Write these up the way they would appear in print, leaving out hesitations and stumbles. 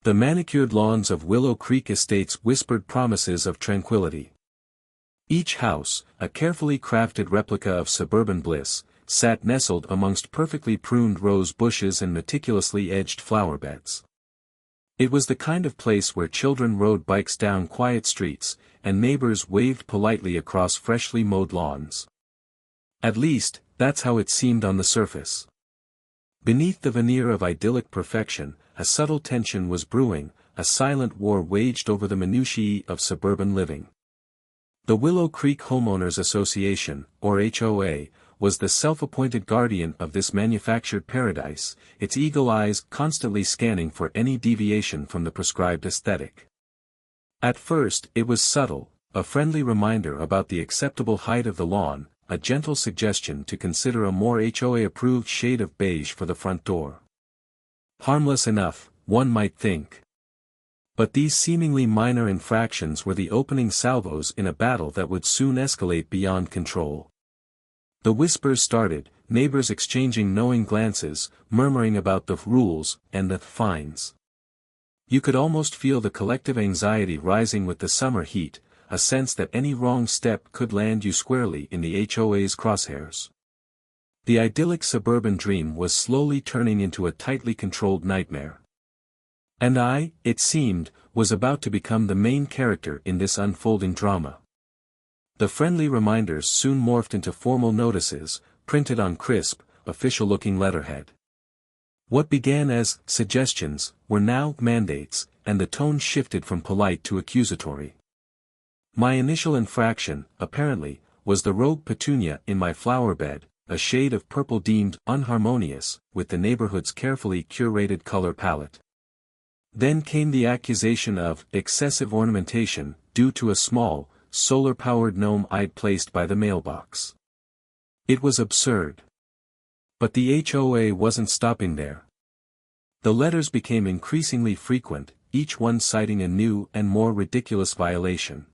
The manicured lawns of Willow Creek Estates whispered promises of tranquility. Each house, a carefully crafted replica of suburban bliss, sat nestled amongst perfectly pruned rose bushes and meticulously edged flower beds. It was the kind of place where children rode bikes down quiet streets, and neighbors waved politely across freshly mowed lawns. At least, that's how it seemed on the surface. Beneath the veneer of idyllic perfection, a subtle tension was brewing, a silent war waged over the minutiae of suburban living. The Willow Creek Homeowners Association, or HOA, was the self-appointed guardian of this manufactured paradise, its eagle eyes constantly scanning for any deviation from the prescribed aesthetic. At first it was subtle, a friendly reminder about the acceptable height of the lawn, a gentle suggestion to consider a more HOA-approved shade of beige for the front door. Harmless enough, one might think. But these seemingly minor infractions were the opening salvos in a battle that would soon escalate beyond control. The whispers started, neighbors exchanging knowing glances, murmuring about the rules and the fines. You could almost feel the collective anxiety rising with the summer heat, a sense that any wrong step could land you squarely in the HOA's crosshairs. The idyllic suburban dream was slowly turning into a tightly controlled nightmare. And I, it seemed, was about to become the main character in this unfolding drama. The friendly reminders soon morphed into formal notices, printed on crisp, official-looking letterhead. What began as suggestions were now mandates, and the tone shifted from polite to accusatory. My initial infraction, apparently, was the rogue petunia in my flower bed, a shade of purple deemed unharmonious with the neighborhood's carefully curated color palette. Then came the accusation of excessive ornamentation, due to a small, solar-powered gnome I'd placed by the mailbox. It was absurd. But the HOA wasn't stopping there. The letters became increasingly frequent, each one citing a new and more ridiculous violation.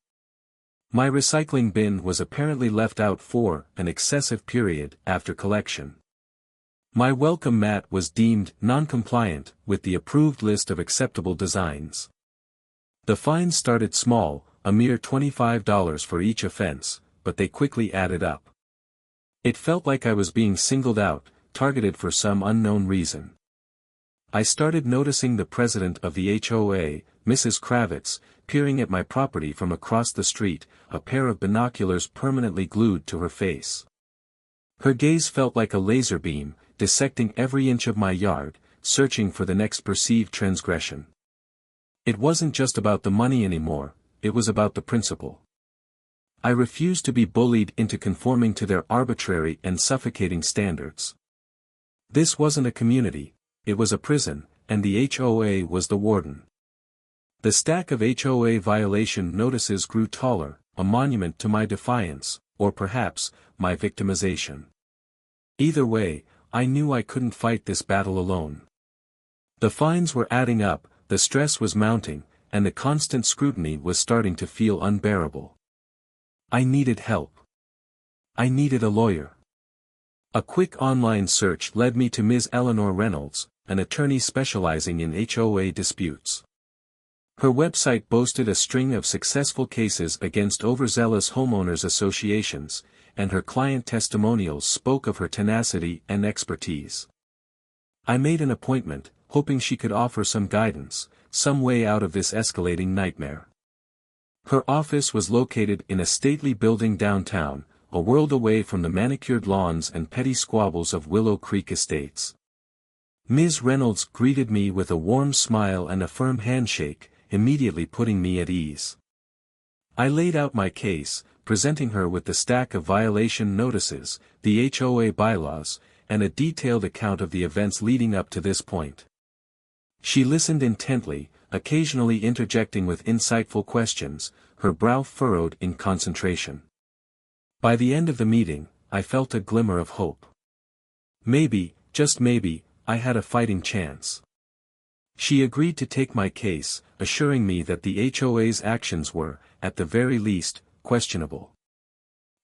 My recycling bin was apparently left out for an excessive period after collection. My welcome mat was deemed non-compliant with the approved list of acceptable designs. The fines started small, a mere $25 for each offense, but they quickly added up. It felt like I was being singled out, targeted for some unknown reason. I started noticing the president of the HOA, Mrs. Kravitz, peering at my property from across the street, a pair of binoculars permanently glued to her face. Her gaze felt like a laser beam, dissecting every inch of my yard, searching for the next perceived transgression. It wasn't just about the money anymore, it was about the principle. I refused to be bullied into conforming to their arbitrary and suffocating standards. This wasn't a community, it was a prison, and the HOA was the warden. The stack of HOA violation notices grew taller, a monument to my defiance, or perhaps, my victimization. Either way, I knew I couldn't fight this battle alone. The fines were adding up, the stress was mounting, and the constant scrutiny was starting to feel unbearable. I needed help. I needed a lawyer. A quick online search led me to Ms. Eleanor Reynolds, an attorney specializing in HOA disputes. Her website boasted a string of successful cases against overzealous homeowners associations, and her client testimonials spoke of her tenacity and expertise. I made an appointment, hoping she could offer some guidance, some way out of this escalating nightmare. Her office was located in a stately building downtown, a world away from the manicured lawns and petty squabbles of Willow Creek Estates. Ms. Reynolds greeted me with a warm smile and a firm handshake, immediately putting me at ease. I laid out my case, presenting her with the stack of violation notices, the HOA bylaws, and a detailed account of the events leading up to this point. She listened intently, occasionally interjecting with insightful questions, her brow furrowed in concentration. By the end of the meeting, I felt a glimmer of hope. Maybe, just maybe, I had a fighting chance. She agreed to take my case, assuring me that the HOA's actions were, at the very least, questionable.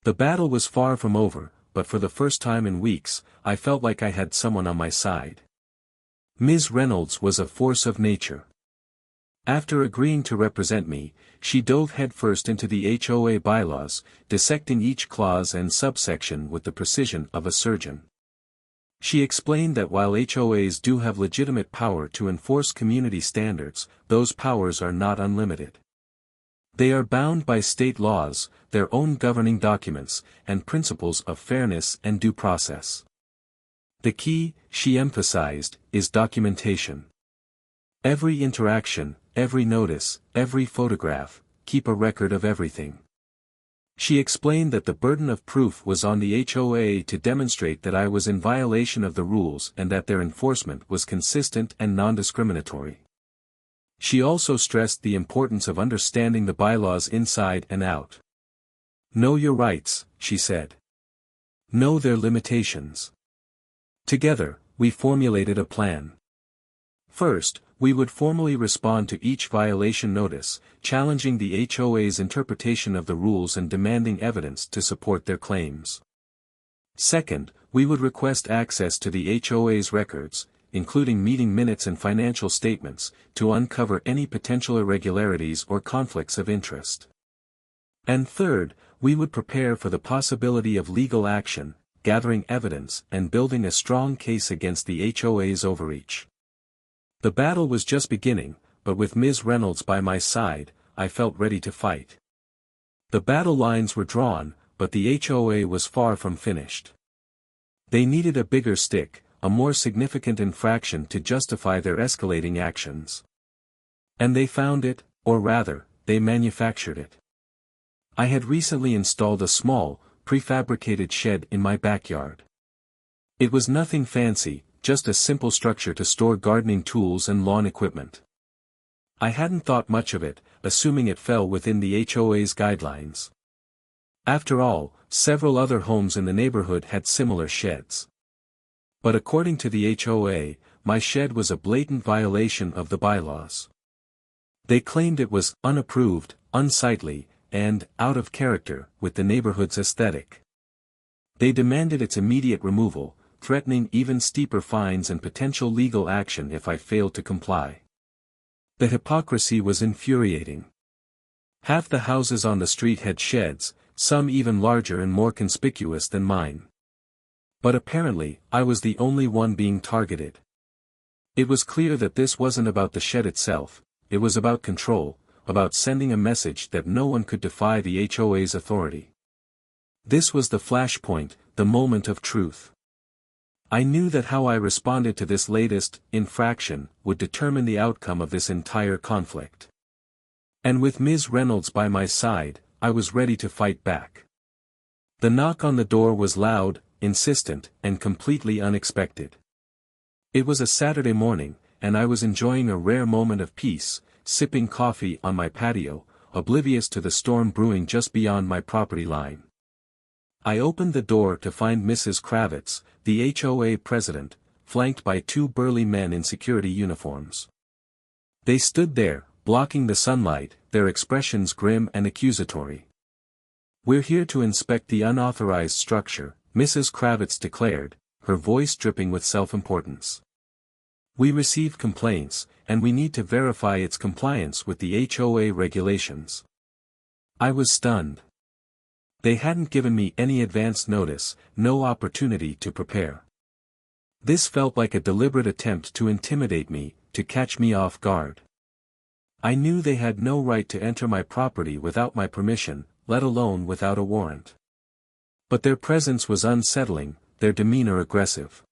The battle was far from over, but for the first time in weeks, I felt like I had someone on my side. Ms. Reynolds was a force of nature. After agreeing to represent me, she dove headfirst into the HOA bylaws, dissecting each clause and subsection with the precision of a surgeon. She explained that while HOAs do have legitimate power to enforce community standards, those powers are not unlimited. They are bound by state laws, their own governing documents, and principles of fairness and due process. The key, she emphasized, is documentation. Every interaction, every notice, every photograph, keep a record of everything. She explained that the burden of proof was on the HOA to demonstrate that I was in violation of the rules and that their enforcement was consistent and non-discriminatory. She also stressed the importance of understanding the bylaws inside and out. Know your rights, she said. Know their limitations. Together, we formulated a plan. First, we would formally respond to each violation notice, challenging the HOA's interpretation of the rules and demanding evidence to support their claims. Second, we would request access to the HOA's records, including meeting minutes and financial statements, to uncover any potential irregularities or conflicts of interest. And third, we would prepare for the possibility of legal action, gathering evidence and building a strong case against the HOA's overreach. The battle was just beginning, but with Ms. Reynolds by my side, I felt ready to fight. The battle lines were drawn, but the HOA was far from finished. They needed a bigger stick, a more significant infraction to justify their escalating actions. And they found it, or rather, they manufactured it. I had recently installed a small, prefabricated shed in my backyard. It was nothing fancy, just a simple structure to store gardening tools and lawn equipment. I hadn't thought much of it, assuming it fell within the HOA's guidelines. After all, several other homes in the neighborhood had similar sheds. But according to the HOA, my shed was a blatant violation of the bylaws. They claimed it was unapproved, unsightly, and out of character with the neighborhood's aesthetic. They demanded its immediate removal, threatening even steeper fines and potential legal action if I failed to comply. The hypocrisy was infuriating. Half the houses on the street had sheds, some even larger and more conspicuous than mine. But apparently, I was the only one being targeted. It was clear that this wasn't about the shed itself, it was about control, about sending a message that no one could defy the HOA's authority. This was the flashpoint, the moment of truth. I knew that how I responded to this latest infraction would determine the outcome of this entire conflict. And with Ms. Reynolds by my side, I was ready to fight back. The knock on the door was loud, insistent, and completely unexpected. It was a Saturday morning, and I was enjoying a rare moment of peace, sipping coffee on my patio, oblivious to the storm brewing just beyond my property line. I opened the door to find Mrs. Kravitz, the HOA president, flanked by two burly men in security uniforms. They stood there, blocking the sunlight, their expressions grim and accusatory. "We're here to inspect the unauthorized structure," Mrs. Kravitz declared, her voice dripping with self-importance. "We receive complaints, and we need to verify its compliance with the HOA regulations." I was stunned. They hadn't given me any advance notice, no opportunity to prepare. This felt like a deliberate attempt to intimidate me, to catch me off guard. I knew they had no right to enter my property without my permission, let alone without a warrant. But their presence was unsettling, their demeanor aggressive.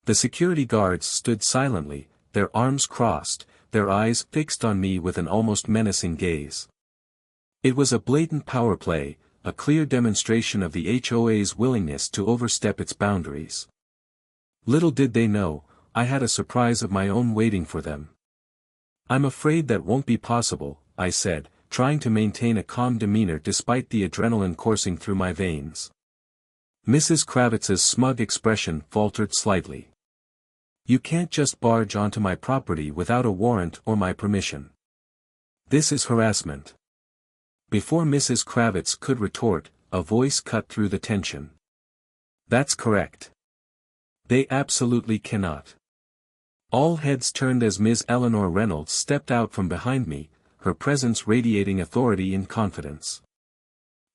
The security guards stood silently, their arms crossed, their eyes fixed on me with an almost menacing gaze. It was a blatant power play, a clear demonstration of the HOA's willingness to overstep its boundaries. Little did they know, I had a surprise of my own waiting for them. "I'm afraid that won't be possible," I said, trying to maintain a calm demeanor despite the adrenaline coursing through my veins. Mrs. Kravitz's smug expression faltered slightly. "You can't just barge onto my property without a warrant or my permission. This is harassment." Before Mrs. Kravitz could retort, a voice cut through the tension. "That's correct. They absolutely cannot. All heads turned as Ms. Eleanor Reynolds stepped out from behind me, her presence radiating authority and confidence.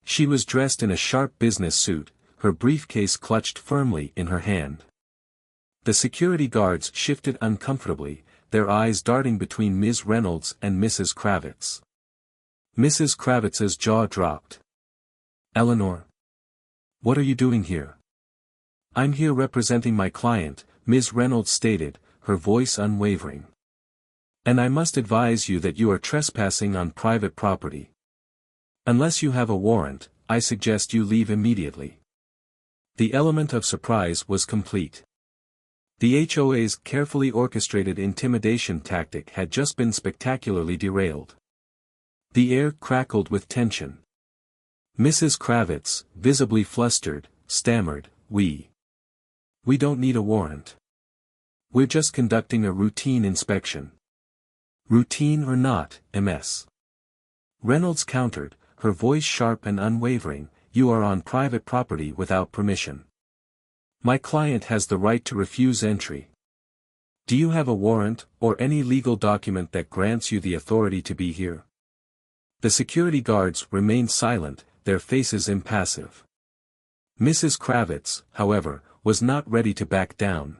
She was dressed in a sharp business suit, her briefcase clutched firmly in her hand. The security guards shifted uncomfortably, their eyes darting between Ms. Reynolds and Mrs. Kravitz. Mrs. Kravitz's jaw dropped. "Eleanor? What are you doing here?" "I'm here representing my client," Ms. Reynolds stated, her voice unwavering. "And I must advise you that you are trespassing on private property. Unless you have a warrant, I suggest you leave immediately." The element of surprise was complete. The HOA's carefully orchestrated intimidation tactic had just been spectacularly derailed. The air crackled with tension. Mrs. Kravitz, visibly flustered, stammered, We don't need a warrant. We're just conducting a routine inspection." "Routine or not, Ms. Reynolds countered, her voice sharp and unwavering, "You are on private property without permission. My client has the right to refuse entry. Do you have a warrant, or any legal document that grants you the authority to be here?" The security guards remained silent, their faces impassive. Mrs. Kravitz, however, was not ready to back down.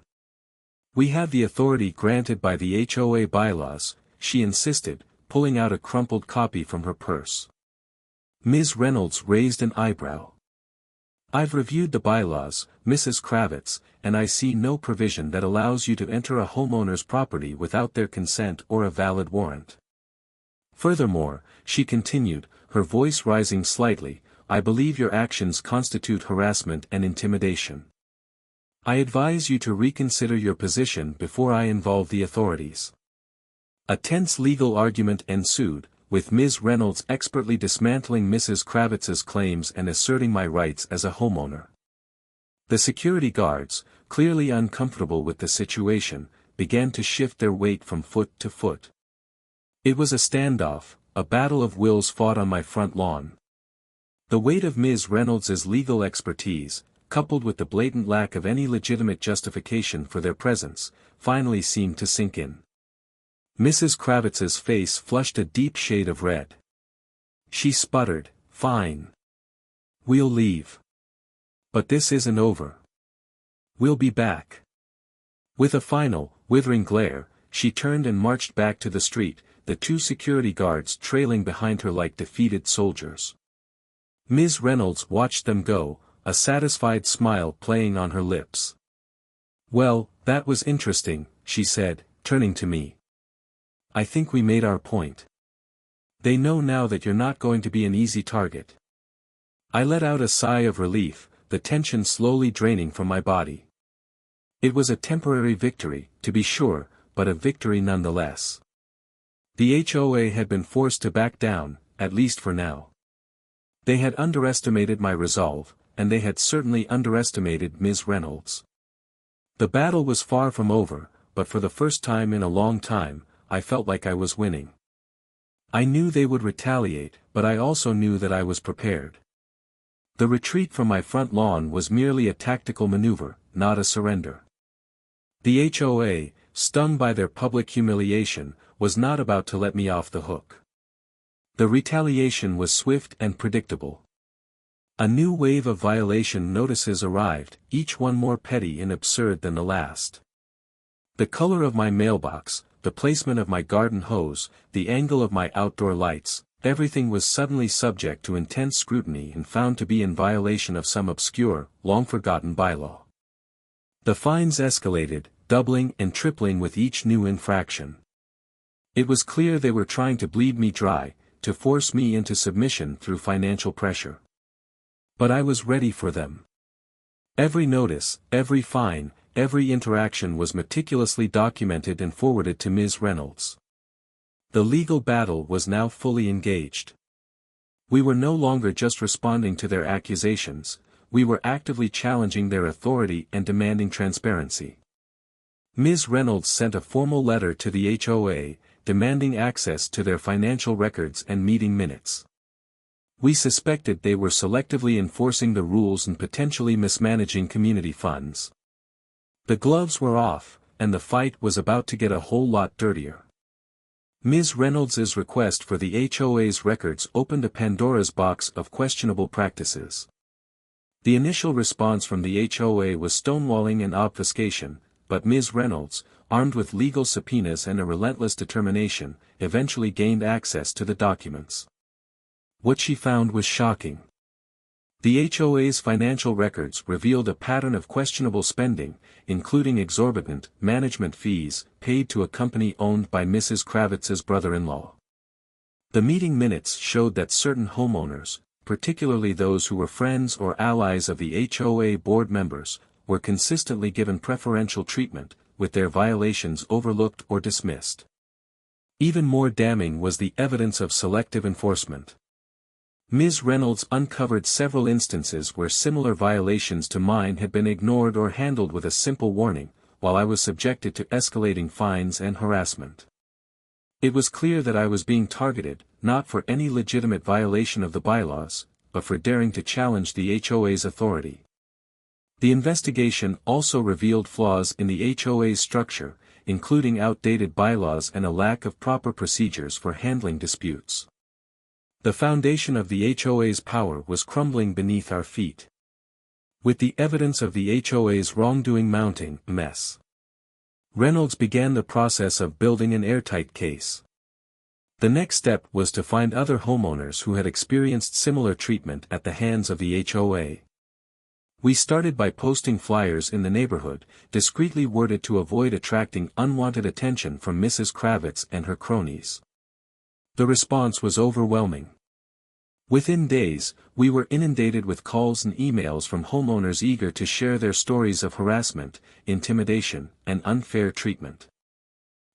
"We have the authority granted by the HOA bylaws," she insisted, pulling out a crumpled copy from her purse. Ms. Reynolds raised an eyebrow. "I've reviewed the bylaws, Mrs. Kravitz, and I see no provision that allows you to enter a homeowner's property without their consent or a valid warrant. Furthermore," she continued, her voice rising slightly, "I believe your actions constitute harassment and intimidation. I advise you to reconsider your position before I involve the authorities." A tense legal argument ensued, with Ms. Reynolds expertly dismantling Mrs. Kravitz's claims and asserting my rights as a homeowner. The security guards, clearly uncomfortable with the situation, began to shift their weight from foot to foot. It was a standoff, a battle of wills fought on my front lawn. The weight of Ms. Reynolds's legal expertise, coupled with the blatant lack of any legitimate justification for their presence, finally seemed to sink in. Mrs. Kravitz's face flushed a deep shade of red. She sputtered, "Fine. We'll leave. But this isn't over. We'll be back." With a final, withering glare, she turned and marched back to the street, the two security guards trailing behind her like defeated soldiers. Ms. Reynolds watched them go, a satisfied smile playing on her lips. "Well, that was interesting," she said, turning to me. "I think we made our point. They know now that you're not going to be an easy target." I let out a sigh of relief, the tension slowly draining from my body. It was a temporary victory, to be sure, but a victory nonetheless. The HOA had been forced to back down, at least for now. They had underestimated my resolve, and they had certainly underestimated Ms. Reynolds. The battle was far from over, but for the first time in a long time, I felt like I was winning. I knew they would retaliate, but I also knew that I was prepared. The retreat from my front lawn was merely a tactical maneuver, not a surrender. The HOA, stung by their public humiliation, was not about to let me off the hook. The retaliation was swift and predictable. A new wave of violation notices arrived, each one more petty and absurd than the last. The color of my mailbox, the placement of my garden hose, the angle of my outdoor lights, everything was suddenly subject to intense scrutiny and found to be in violation of some obscure, long-forgotten bylaw. The fines escalated, doubling and tripling with each new infraction. It was clear they were trying to bleed me dry, to force me into submission through financial pressure. But I was ready for them. Every notice, every fine, every interaction was meticulously documented and forwarded to Ms. Reynolds. The legal battle was now fully engaged. We were no longer just responding to their accusations, we were actively challenging their authority and demanding transparency. Ms. Reynolds sent a formal letter to the HOA, demanding access to their financial records and meeting minutes. We suspected they were selectively enforcing the rules and potentially mismanaging community funds. The gloves were off, and the fight was about to get a whole lot dirtier. Ms. Reynolds's request for the HOA's records opened a Pandora's box of questionable practices. The initial response from the HOA was stonewalling and obfuscation, but Ms. Reynolds, armed with legal subpoenas and a relentless determination, eventually gained access to the documents. What she found was shocking. The HOA's financial records revealed a pattern of questionable spending, including exorbitant management fees paid to a company owned by Mrs. Kravitz's brother-in-law. The meeting minutes showed that certain homeowners, particularly those who were friends or allies of the HOA board members, were consistently given preferential treatment, with their violations overlooked or dismissed. Even more damning was the evidence of selective enforcement. Ms. Reynolds uncovered several instances where similar violations to mine had been ignored or handled with a simple warning, while I was subjected to escalating fines and harassment. It was clear that I was being targeted, not for any legitimate violation of the bylaws, but for daring to challenge the HOA's authority. The investigation also revealed flaws in the HOA's structure, including outdated bylaws and a lack of proper procedures for handling disputes. The foundation of the HOA's power was crumbling beneath our feet. With the evidence of the HOA's wrongdoing mounting, Ms. Reynolds began the process of building an airtight case. The next step was to find other homeowners who had experienced similar treatment at the hands of the HOA. We started by posting flyers in the neighborhood, discreetly worded to avoid attracting unwanted attention from Mrs. Kravitz and her cronies. The response was overwhelming. Within days, we were inundated with calls and emails from homeowners eager to share their stories of harassment, intimidation, and unfair treatment.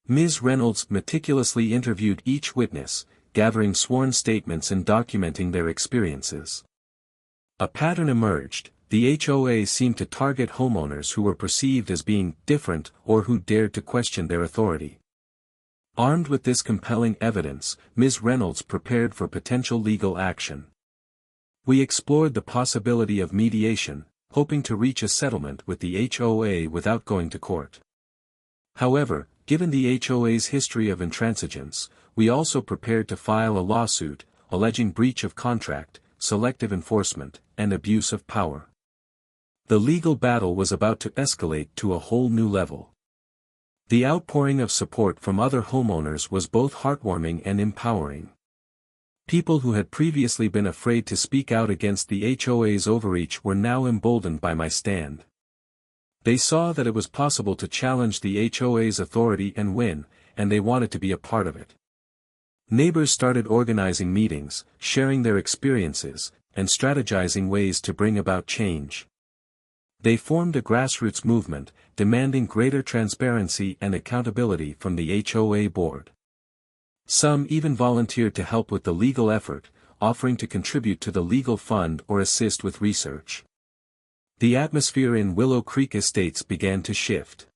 Ms. Reynolds meticulously interviewed each witness, gathering sworn statements and documenting their experiences. A pattern emerged. The HOA seemed to target homeowners who were perceived as being different or who dared to question their authority. Armed with this compelling evidence, Ms. Reynolds prepared for potential legal action. We explored the possibility of mediation, hoping to reach a settlement with the HOA without going to court. However, given the HOA's history of intransigence, we also prepared to file a lawsuit, alleging breach of contract, selective enforcement, and abuse of power. The legal battle was about to escalate to a whole new level. The outpouring of support from other homeowners was both heartwarming and empowering. People who had previously been afraid to speak out against the HOA's overreach were now emboldened by my stand. They saw that it was possible to challenge the HOA's authority and win, and they wanted to be a part of it. Neighbors started organizing meetings, sharing their experiences, and strategizing ways to bring about change. They formed a grassroots movement, demanding greater transparency and accountability from the HOA board. Some even volunteered to help with the legal effort, offering to contribute to the legal fund or assist with research. The atmosphere in Willow Creek Estates began to shift.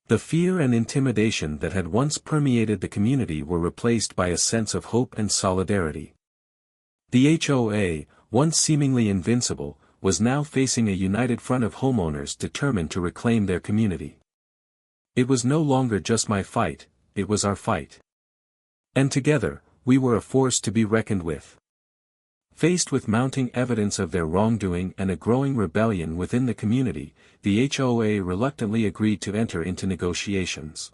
The fear and intimidation that had once permeated the community were replaced by a sense of hope and solidarity. The HOA, once seemingly invincible, was now facing a united front of homeowners determined to reclaim their community. It was no longer just my fight, it was our fight. And together, we were a force to be reckoned with. Faced with mounting evidence of their wrongdoing and a growing rebellion within the community, the HOA reluctantly agreed to enter into negotiations.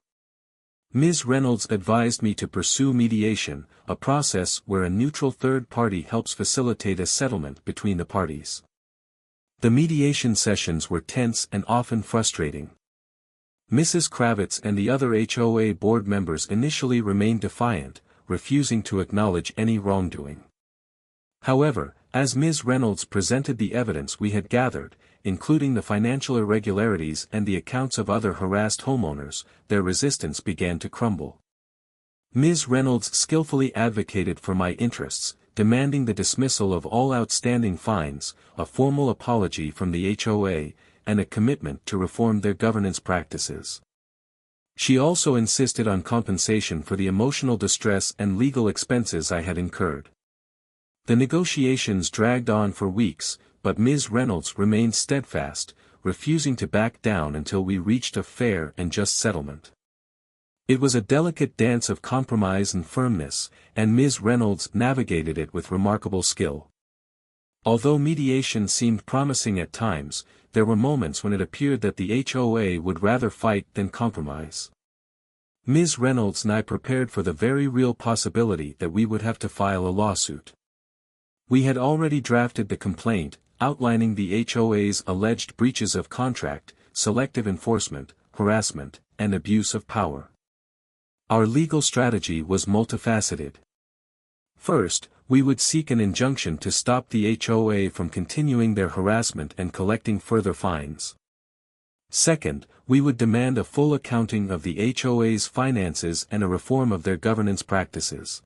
Ms. Reynolds advised me to pursue mediation, a process where a neutral third party helps facilitate a settlement between the parties. The mediation sessions were tense and often frustrating. Mrs. Kravitz and the other HOA board members initially remained defiant, refusing to acknowledge any wrongdoing. However, as Ms. Reynolds presented the evidence we had gathered, including the financial irregularities and the accounts of other harassed homeowners, their resistance began to crumble. Ms. Reynolds skillfully advocated for my interests, demanding the dismissal of all outstanding fines, a formal apology from the HOA, and a commitment to reform their governance practices. She also insisted on compensation for the emotional distress and legal expenses I had incurred. The negotiations dragged on for weeks, but Ms. Reynolds remained steadfast, refusing to back down until we reached a fair and just settlement. It was a delicate dance of compromise and firmness, and Ms. Reynolds navigated it with remarkable skill. Although mediation seemed promising at times, there were moments when it appeared that the HOA would rather fight than compromise. Ms. Reynolds and I prepared for the very real possibility that we would have to file a lawsuit. We had already drafted the complaint, outlining the HOA's alleged breaches of contract, selective enforcement, harassment, and abuse of power. Our legal strategy was multifaceted. First, we would seek an injunction to stop the HOA from continuing their harassment and collecting further fines. Second, we would demand a full accounting of the HOA's finances and a reform of their governance practices.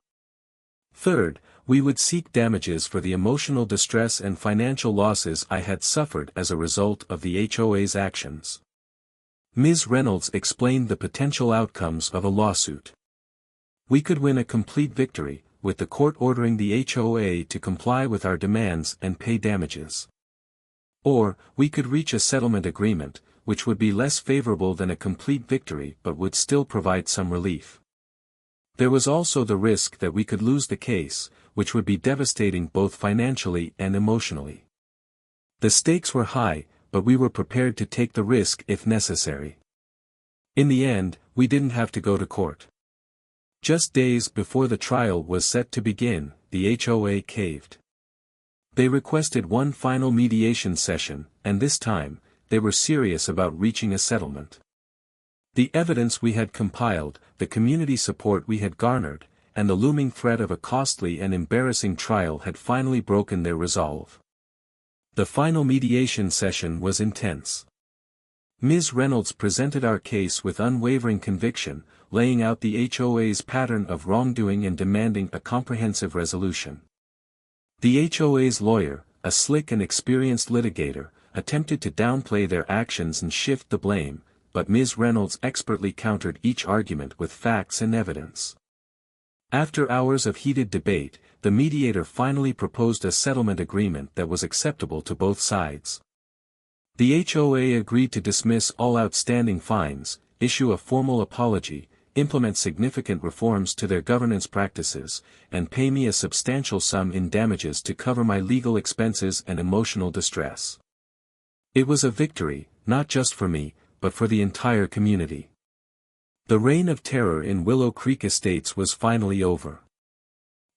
Third, we would seek damages for the emotional distress and financial losses I had suffered as a result of the HOA's actions. Ms. Reynolds explained the potential outcomes of a lawsuit. We could win a complete victory, with the court ordering the HOA to comply with our demands and pay damages. Or, we could reach a settlement agreement, which would be less favorable than a complete victory but would still provide some relief. There was also the risk that we could lose the case, which would be devastating both financially and emotionally. The stakes were high, but we were prepared to take the risk if necessary. In the end, we didn't have to go to court. Just days before the trial was set to begin, the HOA caved. They requested one final mediation session, and this time, they were serious about reaching a settlement. The evidence we had compiled, the community support we had garnered, and the looming threat of a costly and embarrassing trial had finally broken their resolve. The final mediation session was intense. Ms. Reynolds presented our case with unwavering conviction, laying out the HOA's pattern of wrongdoing and demanding a comprehensive resolution. The HOA's lawyer, a slick and experienced litigator, attempted to downplay their actions and shift the blame, but Ms. Reynolds expertly countered each argument with facts and evidence. After hours of heated debate, the mediator finally proposed a settlement agreement that was acceptable to both sides. The HOA agreed to dismiss all outstanding fines, issue a formal apology, implement significant reforms to their governance practices, and pay me a substantial sum in damages to cover my legal expenses and emotional distress. It was a victory, not just for me, but for the entire community. The reign of terror in Willow Creek Estates was finally over.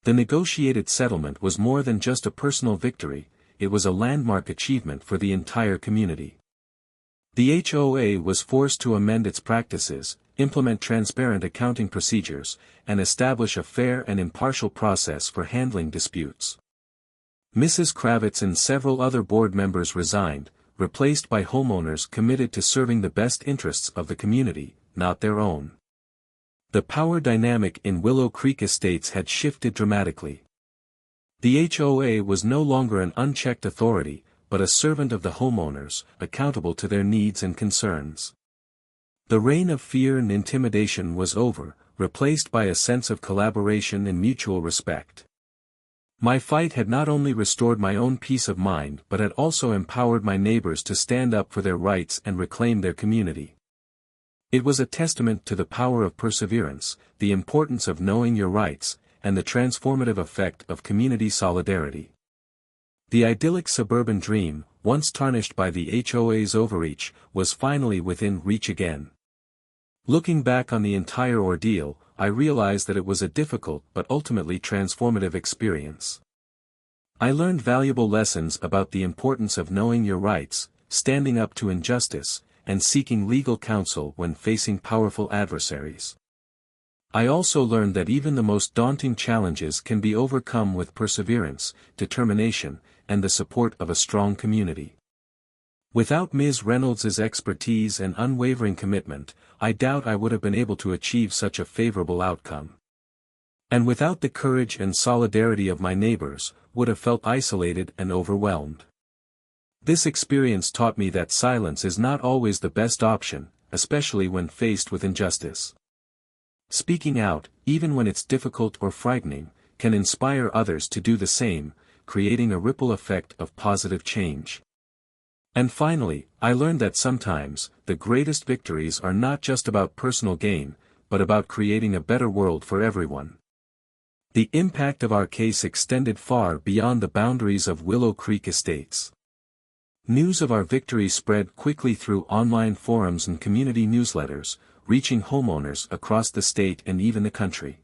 The negotiated settlement was more than just a personal victory, it was a landmark achievement for the entire community. The HOA was forced to amend its practices, implement transparent accounting procedures, and establish a fair and impartial process for handling disputes. Mrs. Kravitz and several other board members resigned, replaced by homeowners committed to serving the best interests of the community, not their own. The power dynamic in Willow Creek Estates had shifted dramatically. The HOA was no longer an unchecked authority, but a servant of the homeowners, accountable to their needs and concerns. The reign of fear and intimidation was over, replaced by a sense of collaboration and mutual respect. My fight had not only restored my own peace of mind but had also empowered my neighbors to stand up for their rights and reclaim their community. It was a testament to the power of perseverance, the importance of knowing your rights, and the transformative effect of community solidarity. The idyllic suburban dream, once tarnished by the HOA's overreach, was finally within reach again. Looking back on the entire ordeal, I realized that it was a difficult but ultimately transformative experience. I learned valuable lessons about the importance of knowing your rights, standing up to injustice, and seeking legal counsel when facing powerful adversaries. I also learned that even the most daunting challenges can be overcome with perseverance, determination, and the support of a strong community. Without Ms. Reynolds' expertise and unwavering commitment, I doubt I would have been able to achieve such a favorable outcome. And without the courage and solidarity of my neighbors, would have felt isolated and overwhelmed. This experience taught me that silence is not always the best option, especially when faced with injustice. Speaking out, even when it's difficult or frightening, can inspire others to do the same, creating a ripple effect of positive change. And finally, I learned that sometimes, the greatest victories are not just about personal gain, but about creating a better world for everyone. The impact of our case extended far beyond the boundaries of Willow Creek Estates. News of our victory spread quickly through online forums and community newsletters, reaching homeowners across the state and even the country.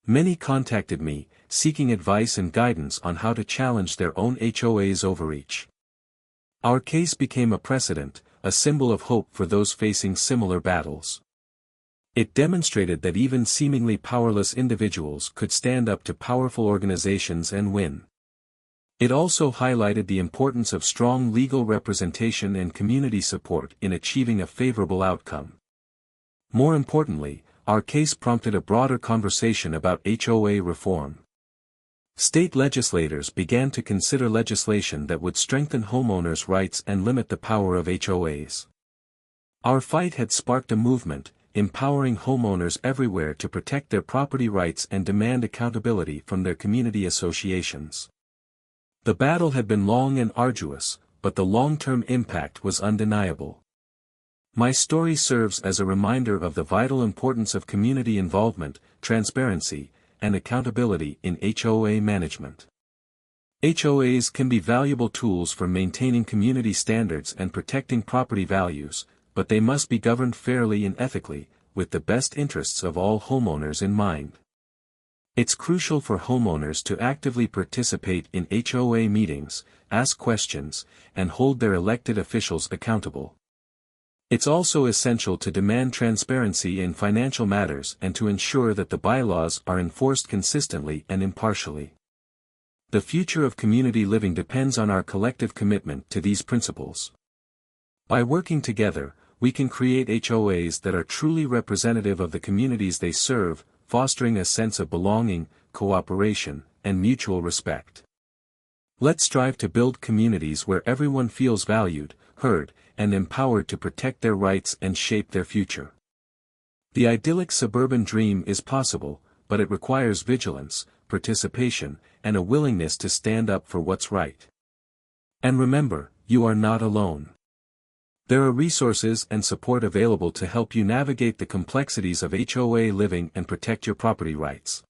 Many contacted me, seeking advice and guidance on how to challenge their own HOA's overreach. Our case became a precedent, a symbol of hope for those facing similar battles. It demonstrated that even seemingly powerless individuals could stand up to powerful organizations and win. It also highlighted the importance of strong legal representation and community support in achieving a favorable outcome. More importantly, our case prompted a broader conversation about HOA reform. State legislators began to consider legislation that would strengthen homeowners' rights and limit the power of HOAs. Our fight had sparked a movement, empowering homeowners everywhere to protect their property rights and demand accountability from their community associations. The battle had been long and arduous, but the long-term impact was undeniable. My story serves as a reminder of the vital importance of community involvement, transparency, and accountability in HOA management. HOAs can be valuable tools for maintaining community standards and protecting property values, but they must be governed fairly and ethically, with the best interests of all homeowners in mind. It's crucial for homeowners to actively participate in HOA meetings, ask questions, and hold their elected officials accountable. It's also essential to demand transparency in financial matters and to ensure that the bylaws are enforced consistently and impartially. The future of community living depends on our collective commitment to these principles. By working together, we can create HOAs that are truly representative of the communities they serve, fostering a sense of belonging, cooperation, and mutual respect. Let's strive to build communities where everyone feels valued, heard, and empowered to protect their rights and shape their future. The idyllic suburban dream is possible, but it requires vigilance, participation, and a willingness to stand up for what's right. And remember, you are not alone. There are resources and support available to help you navigate the complexities of HOA living and protect your property rights.